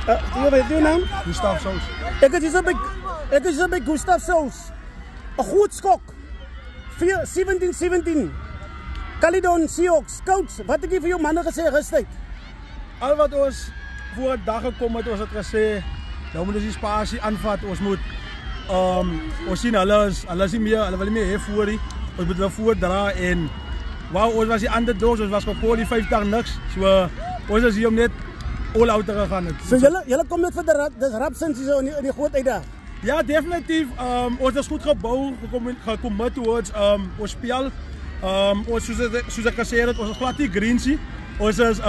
Jy weet jou naam? Gustav Sous. Ek is hier by Gustav Sous. 'n Groot skok. 17-17. Caledon Seahawks. Coach, wat het ek vir jou manne gesê gister? Al wat ons voor 'n dag gekom het, ons het gesê, nou moet ons die spasie aanvat. Ons moet ons sien hulle is nie meer, hulle wil nie meer hê voor nie. Ons moet wel voordra en wou ons was die underdogs, ons was gekwalifiseer 50 niks. So ons is hier om net all out te gaan. So julle kom net vir dis Rapsins hier so in die groot uitdag. Ja, definitief. Ons is goed gebou, gecommit towards ons spel. Ons soos ek gesê het, ons is glad nie greensie. Ons is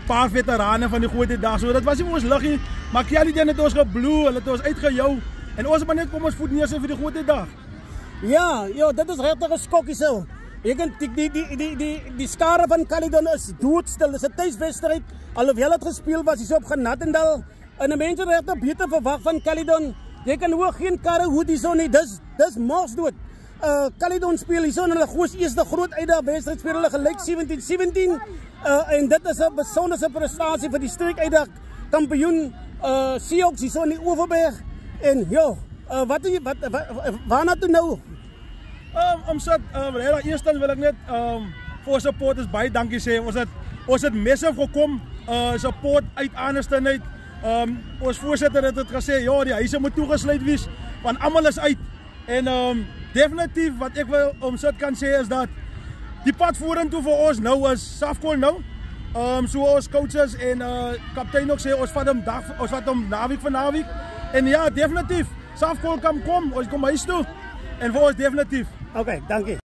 paar veteranen van die groot uitdag. So dit was nie ons liggie, maar Kelly het ons gebloe, hulle het ons uitgejou en ons het maar net kom ons voet neersit vir die groot uitdag. Ja, dit is regtig 'n skokkie so. Jy kan die skare van Caledon is doodstil. Dis 'n tuiswedstryd. Alhoewel het gespeel was hier so op Genatendal en 'n mens het regtig beter verwag van Caledon. Jy kan hoor geen karre hoed hier so nie. Dis marsdood. Caledon speel hier so en hulle goeie eerste groot uitdag wedstryd speel hulle gelyk 17-17. En dit is 'n besondere prestasie vir die streek uitdag kampioen Seahawks hier so in die Overberg. En waarna toe nou? Eerstens wil ek net vir supporters baie dankie sê. Ons het massive gekom, support uit Anderston uit. Ons voorsitter het gesê, ja, die huise moet toegesluit wees, want almal is uit. En definitief wat ek wil kan sê is dat die pad vorentoe vir ons nou is Safcol nou. So ons coaches en kaptein ook sê ons vat hom naweek vir naweek. En ja, definitief Safcol kom, ons kom huis toe. En vir ons definitief. Okay, dankie.